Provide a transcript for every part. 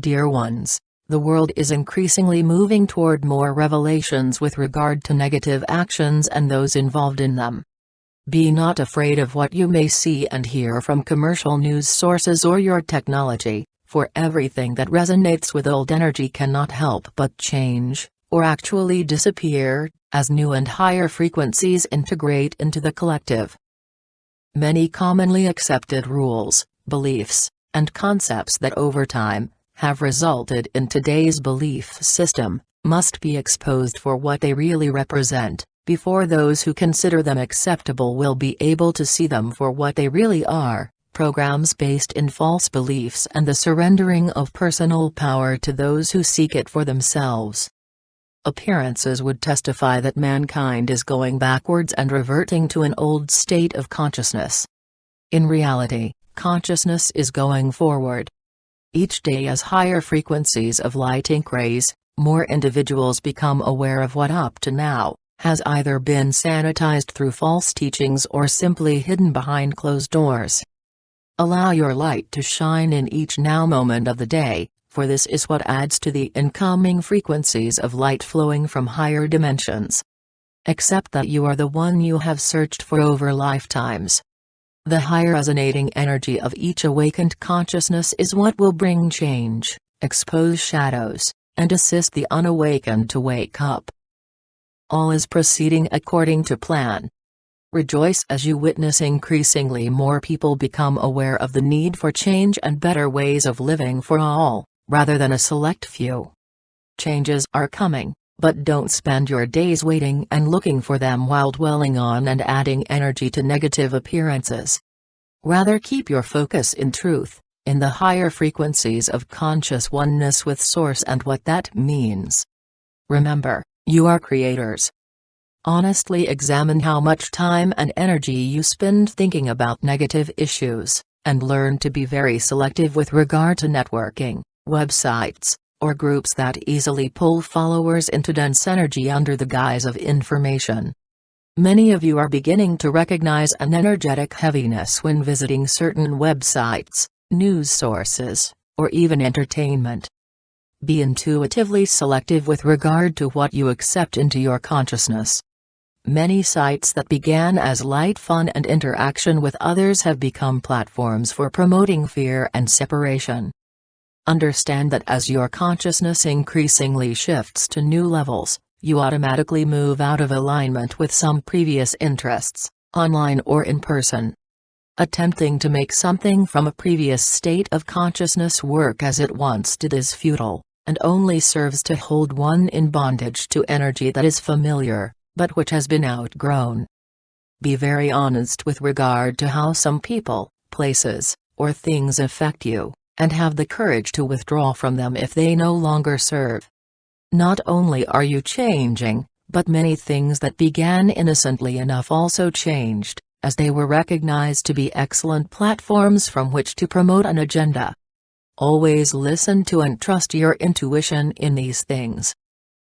Dear ones, the world is increasingly moving toward more revelations with regard to negative actions and those involved in them. Be not afraid of what you may see and hear from commercial news sources or your technology, for everything that resonates with old energy cannot help but change, or actually disappear, as new and higher frequencies integrate into the collective. Many commonly accepted rules, beliefs, and concepts that over time have resulted in today's belief system must be exposed for what they really represent, before those who consider them acceptable will be able to see them for what they really are: programs based in false beliefs and the surrendering of personal power to those who seek it for themselves. Appearances would testify that mankind is going backwards and reverting to an old state of consciousness. In reality, consciousness is going forward. Each day, as higher frequencies of light increase, more individuals become aware of what up to now has either been sanitized through false teachings or simply hidden behind closed doors. Allow your light to shine in each now moment of the day, for this is what adds to the incoming frequencies of light flowing from higher dimensions. Accept that you are the one you have searched for over lifetimes. The higher resonating energy of each awakened consciousness is what will bring change, expose shadows, and assist the unawakened to wake up. All is proceeding according to plan. Rejoice as you witness increasingly more people become aware of the need for change and better ways of living for all, rather than a select few. Changes are coming, but don't spend your days waiting and looking for them while dwelling on and adding energy to negative appearances. Rather keep your focus in truth, in the higher frequencies of conscious oneness with Source and what that means. Remember, you are creators. Honestly examine how much time and energy you spend thinking about negative issues, and learn to be very selective with regard to networking, websites, or groups that easily pull followers into dense energy under the guise of information. Many of you are beginning to recognize an energetic heaviness when visiting certain websites, news sources, or even entertainment. Be intuitively selective with regard to what you accept into your consciousness. Many sites that began as light fun and interaction with others have become platforms for promoting fear and separation. Understand that as your consciousness increasingly shifts to new levels, you automatically move out of alignment with some previous interests, online or in person. Attempting to make something from a previous state of consciousness work as it once did is futile, and only serves to hold one in bondage to energy that is familiar, but which has been outgrown. Be very honest with regard to how some people, places, or things affect you, and have the courage to withdraw from them if they no longer serve. Not only are you changing, but many things that began innocently enough also changed, as they were recognized to be excellent platforms from which to promote an agenda. Always listen to and trust your intuition in these things.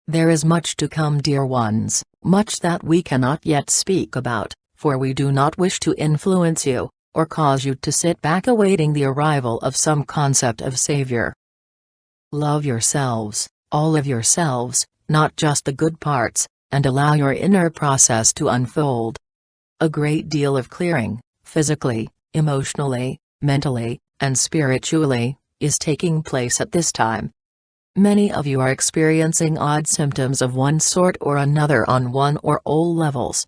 There is much to come, dear ones, much that we cannot yet speak about, for we do not wish to influence you, or cause you to sit back awaiting the arrival of some concept of savior. Love yourselves, all of yourselves, not just the good parts, and allow your inner process to unfold. A great deal of clearing, physically, emotionally, mentally, and spiritually, is taking place at this time. Many of you are experiencing odd symptoms of one sort or another on one or all levels.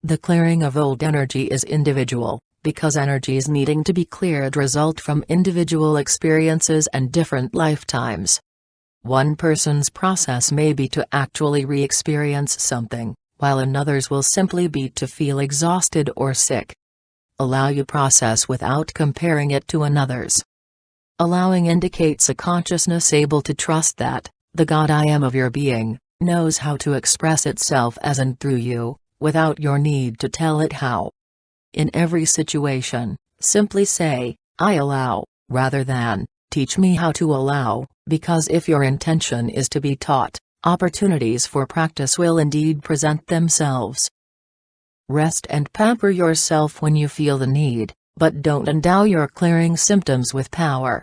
The clearing of old energy is individual, because energies needing to be cleared result from individual experiences and different lifetimes. One person's process may be to actually re-experience something, while another's will simply be to feel exhausted or sick. Allow your process without comparing it to another's. Allowing indicates a consciousness able to trust that, the God I am of your being, knows how to express itself as and through you, without your need to tell it how. In every situation, simply say, I allow, rather than, teach me how to allow, because if your intention is to be taught, opportunities for practice will indeed present themselves. Rest and pamper yourself when you feel the need, but don't endow your clearing symptoms with power.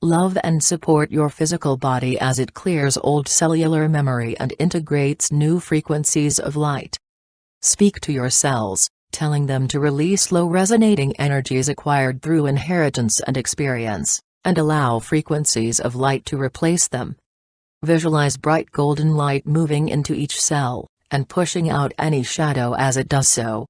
Love and support your physical body as it clears old cellular memory and integrates new frequencies of light. Speak to your cells, telling them to release low-resonating energies acquired through inheritance and experience, and allow frequencies of light to replace them. Visualize bright golden light moving into each cell, and pushing out any shadow as it does so.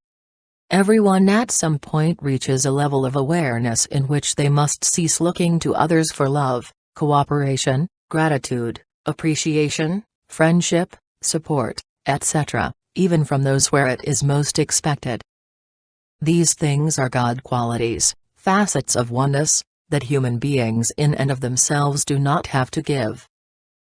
Everyone at some point reaches a level of awareness in which they must cease looking to others for love, cooperation, gratitude, appreciation, friendship, support, etc., even from those where it is most expected. These things are God qualities, facets of oneness, that human beings in and of themselves do not have to give.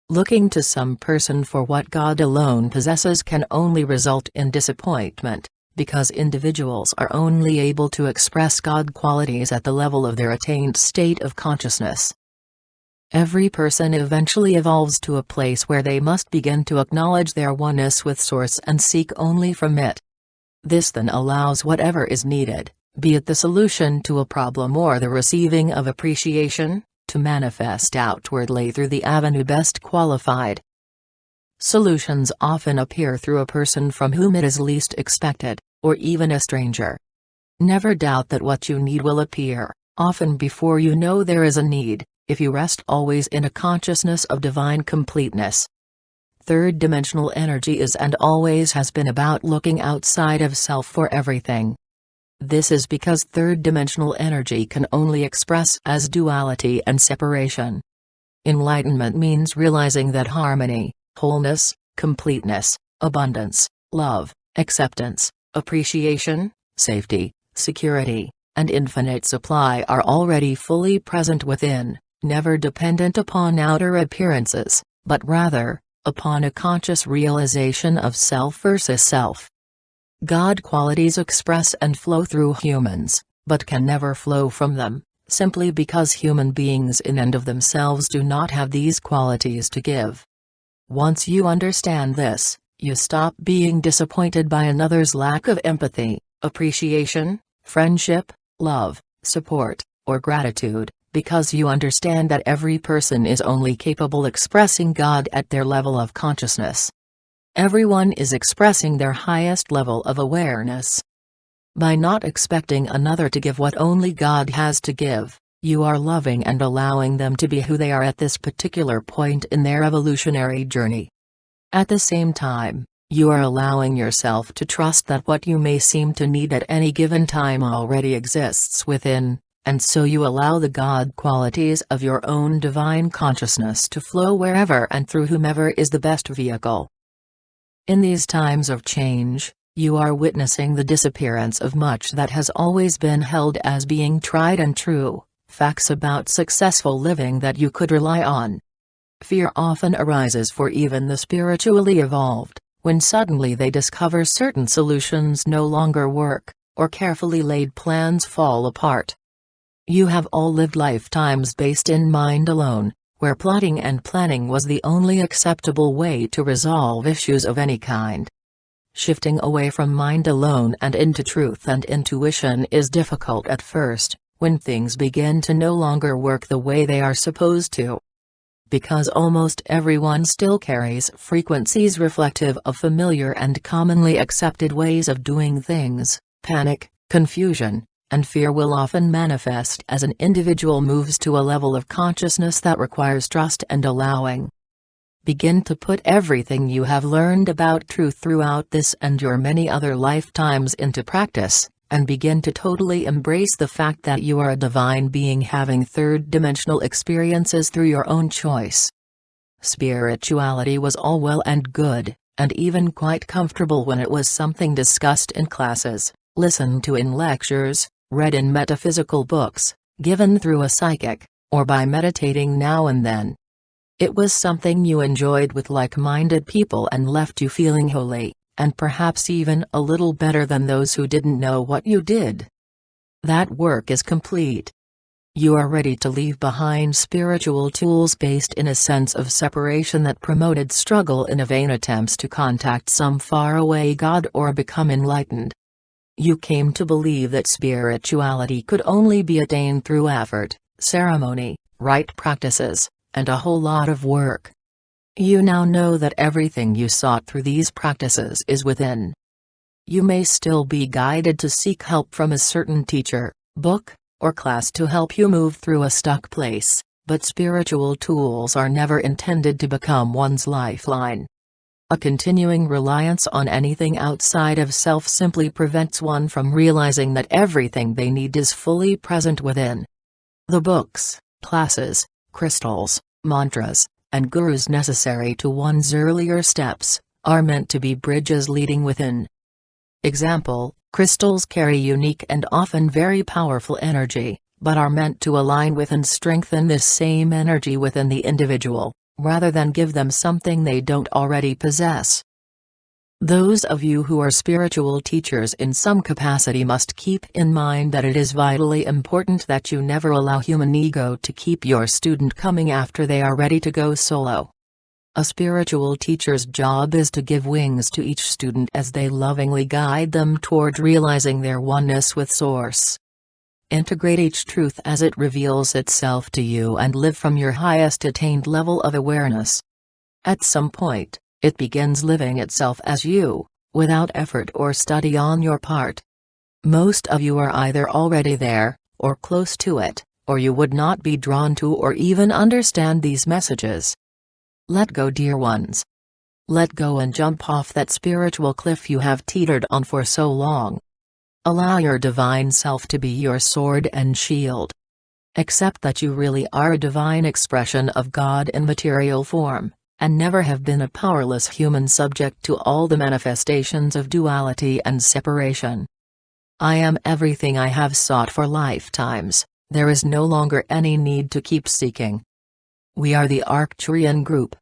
Looking to some person for what God alone possesses can only result in disappointment, because individuals are only able to express God qualities at the level of their attained state of consciousness. Every person eventually evolves to a place where they must begin to acknowledge their oneness with Source and seek only from it. This then allows whatever is needed, be it the solution to a problem or the receiving of appreciation, to manifest outwardly through the avenue best qualified. Solutions often appear through a person from whom it is least expected, or even a stranger. Never doubt that what you need will appear, often before you know there is a need, if you rest always in a consciousness of divine completeness. Third-dimensional energy is and always has been about looking outside of self for everything. This is because third-dimensional energy can only express as duality and separation. Enlightenment means realizing that harmony, wholeness, completeness, abundance, love, acceptance, appreciation, safety, security, and infinite supply are already fully present within, never dependent upon outer appearances, but rather, upon a conscious realization of self versus self. God qualities express and flow through humans, but can never flow from them, simply because human beings in and of themselves do not have these qualities to give. Once you understand this, you stop being disappointed by another's lack of empathy, appreciation, friendship, love, support, or gratitude, because you understand that every person is only capable expressing God at their level of consciousness. Everyone is expressing their highest level of awareness. By not expecting another to give what only God has to give, you are loving and allowing them to be who they are at this particular point in their evolutionary journey. At the same time, you are allowing yourself to trust that what you may seem to need at any given time already exists within, and so you allow the God qualities of your own divine consciousness to flow wherever and through whomever is the best vehicle. In these times of change, you are witnessing the disappearance of much that has always been held as being tried and true, facts about successful living that you could rely on. Fear often arises for even the spiritually evolved, when suddenly they discover certain solutions no longer work, or carefully laid plans fall apart. You have all lived lifetimes based in mind alone, where plotting and planning was the only acceptable way to resolve issues of any kind. Shifting away from mind alone and into truth and intuition is difficult at first, when things begin to no longer work the way they are supposed to. Because almost everyone still carries frequencies reflective of familiar and commonly accepted ways of doing things, panic, confusion, and fear will often manifest as an individual moves to a level of consciousness that requires trust and allowing. Begin to put everything you have learned about truth throughout this and your many other lifetimes into practice, and begin to totally embrace the fact that you are a divine being having third-dimensional experiences through your own choice. Spirituality was all well and good, and even quite comfortable when it was something discussed in classes, listened to in lectures, read in metaphysical books, given through a psychic, or by meditating now and then. It was something you enjoyed with like-minded people and left you feeling holy, and perhaps even a little better than those who didn't know what you did. That work is complete. You are ready to leave behind spiritual tools based in a sense of separation that promoted struggle in vain attempts to contact some faraway God or become enlightened. You came to believe that spirituality could only be attained through effort, ceremony, right practices, and a whole lot of work. You now know that everything you sought through these practices is within. You may still be guided to seek help from a certain teacher, book, or class to help you move through a stuck place, but spiritual tools are never intended to become one's lifeline. A continuing reliance on anything outside of self simply prevents one from realizing that everything they need is fully present within. The books, classes, crystals, mantras, and gurus necessary to one's earlier steps are meant to be bridges leading within. Example, crystals carry unique and often very powerful energy, but are meant to align with and strengthen this same energy within the individual, rather than give them something they don't already possess. Those of you who are spiritual teachers in some capacity must keep in mind that it is vitally important that you never allow human ego to keep your student coming after they are ready to go solo. A spiritual teacher's job is to give wings to each student as they lovingly guide them toward realizing their oneness with Source. Integrate each truth as it reveals itself to you and live from your highest attained level of awareness. At some point, it begins living itself as you, without effort or study on your part. Most of you are either already there, or close to it, or you would not be drawn to or even understand these messages. Let go, dear ones. Let go and jump off that spiritual cliff you have teetered on for so long. Allow your divine self to be your sword and shield. Accept that you really are a divine expression of God in material form, and never have been a powerless human subject to all the manifestations of duality and separation. I am everything I have sought for lifetimes. There is no longer any need to keep seeking. We are the Arcturian group,